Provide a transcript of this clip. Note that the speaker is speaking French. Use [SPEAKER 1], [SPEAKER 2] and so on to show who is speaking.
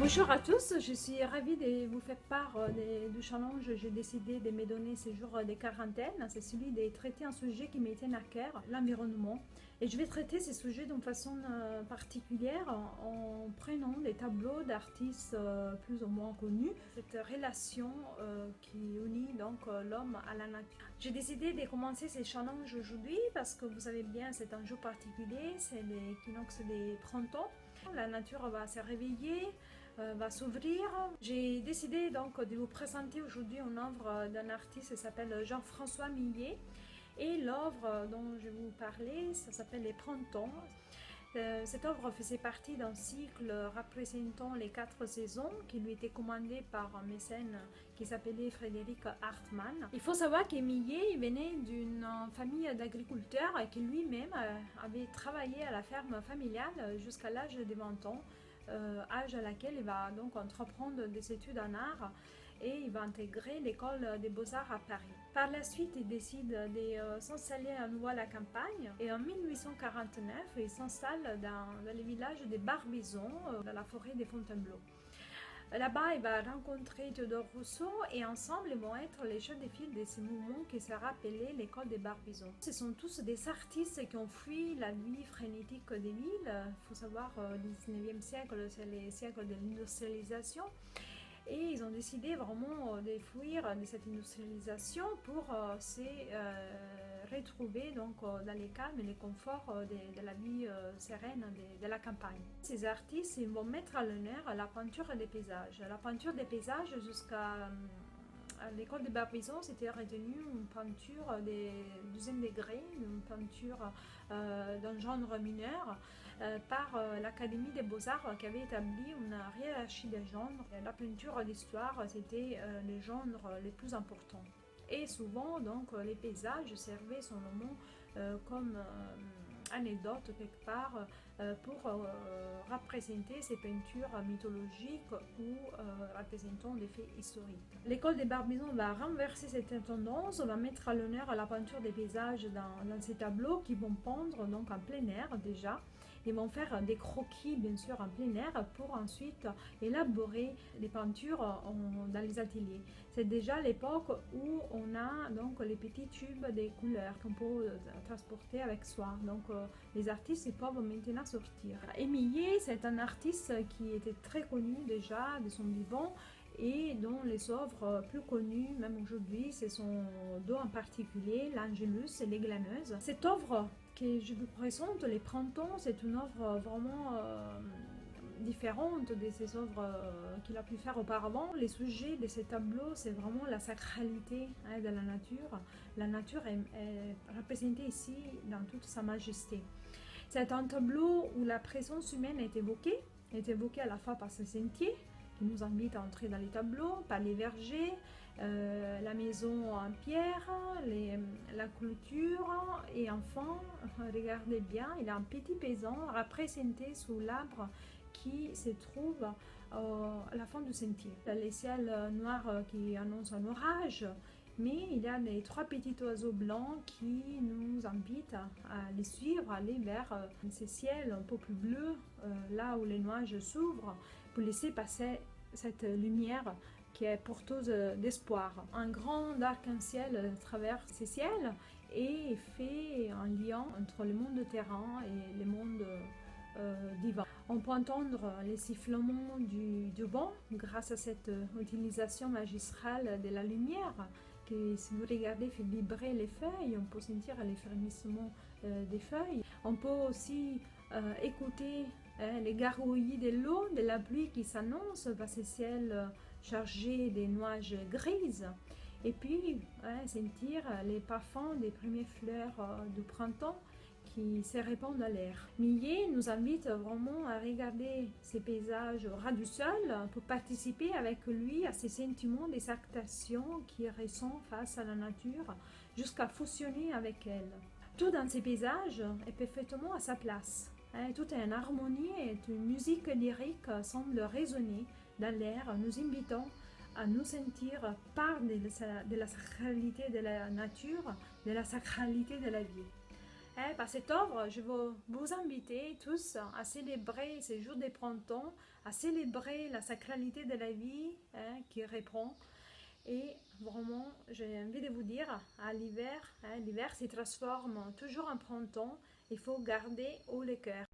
[SPEAKER 1] Bonjour à tous, je suis ravie de vous faire part du challenge. J'ai décidé de me donner ces jours de quarantaine. C'est celui de traiter un sujet qui me tient à cœur, l'environnement. Et je vais traiter ces sujets d'une façon particulière en prenant des tableaux d'artistes plus ou moins connus. Cette relation qui unit donc l'homme à la nature. J'ai décidé de commencer ces challenges aujourd'hui parce que vous savez bien, c'est un jour particulier, c'est l'équinoxe des printemps. La nature va se réveiller, va s'ouvrir. J'ai décidé donc de vous présenter aujourd'hui une œuvre d'un artiste qui s'appelle Jean-François Millet. Et l'œuvre dont je vais vous parler, ça s'appelle Les Printemps. Cette œuvre faisait partie d'un cycle représentant les 4 saisons qui lui était commandé par un mécène qui s'appelait Frédéric Hartmann. Il faut savoir qu'Emillet venait d'une famille d'agriculteurs et que lui-même avait travaillé à la ferme familiale jusqu'à l'âge de 20 ans, âge à laquelle il va donc entreprendre des études en art et il va intégrer l'école des Beaux-Arts à Paris. Par la suite, il décide de s'installer à nouveau à la campagne et en 1849, il s'installe dans le village de Barbizon, dans la forêt de Fontainebleau. Là-bas, il va rencontrer Théodore Rousseau et ensemble, ils vont être les chefs de file de ce mouvement qui sera appelé l'école des Barbizon. Ce sont tous des artistes qui ont fui la vie frénétique des villes. Il faut savoir, le 19e siècle, c'est le siècle de l'industrialisation. Et ils ont décidé vraiment de fuir de cette industrialisation pour se retrouver donc, dans les calmes et les conforts de la vie sereine de la campagne. Ces artistes ils vont mettre à l'honneur la peinture des paysages. La peinture des paysages jusqu'à l'école de Barbizon, c'était retenu une peinture des 12e degré, une peinture d'un genre mineur par l'Académie des Beaux-Arts qui avait établi une hiérarchie des genres. La peinture d'histoire, c'était les genres les plus importants. Et souvent, donc, les paysages servaient selon comme anecdote quelque part pour représenter ces peintures mythologiques ou représentant des faits historiques. L'école des Barbizon va renverser cette tendance, va mettre à l'honneur la peinture des paysages dans ces tableaux qui vont peindre donc en plein air déjà. Ils vont faire des croquis bien sûr en plein air pour ensuite élaborer les peintures dans les ateliers. C'est déjà l'époque où on a donc les petits tubes des couleurs qu'on peut transporter avec soi. Donc les artistes peuvent maintenant sortir. Emillet, c'est un artiste qui était très connu déjà de son vivant et dont les œuvres plus connues, même aujourd'hui, ce sont deux en particulier, l'Angélus et les Glaneuses. Cette œuvre que je vous présente, Les Printemps, c'est une œuvre vraiment différente de ces œuvres qu'il a pu faire auparavant. Les sujets de ces tableaux, c'est vraiment la sacralité de la nature. La nature est représentée ici dans toute sa majesté. C'est un tableau où la présence humaine est évoquée à la fois par ce sentier qui nous invite à entrer dans les tableaux, par les vergers, la maison en pierre, la clôture et enfin, regardez bien, il y a un petit paysan représenté sous l'arbre qui se trouve à la fin du sentier. Il y a le ciel noir qui annonce un orage, mais il y a les 3 petits oiseaux blancs qui nous invitent à les suivre, à aller vers ces ciels un peu plus bleus, là où les nuages s'ouvrent, pour laisser passer cette lumière qui est porteuse d'espoir. Un grand arc-en-ciel traverse ces ciels et fait un lien entre le monde terrain et le monde divin. On peut entendre les sifflements du vent grâce à cette utilisation magistrale de la lumière qui, si vous regardez, fait vibrer les feuilles. On peut sentir les frémissements des feuilles. On peut aussi écouter les gargouillis de l'eau, de la pluie qui s'annonce par ces ciels chargés de nuages grises. Et puis, sentir les parfums des premières fleurs du printemps qui se répandent à l'air. Millet nous invite vraiment à regarder ces paysages au ras du sol pour participer avec lui à ces sentiments d'exaltation qu'il ressent face à la nature jusqu'à fusionner avec elle. Tout dans ces paysages est parfaitement à sa place. Tout est en harmonie et une musique lyrique semble résonner dans l'air, nous invitant à nous sentir part de la sacralité de la nature, de la sacralité de la vie. Par cette œuvre, je veux vous inviter tous à célébrer ces jours de printemps, à célébrer la sacralité de la vie qui reprend. Et vraiment, j'ai envie de vous dire, à l'hiver, l'hiver se transforme toujours en printemps. Il faut garder haut le cœur.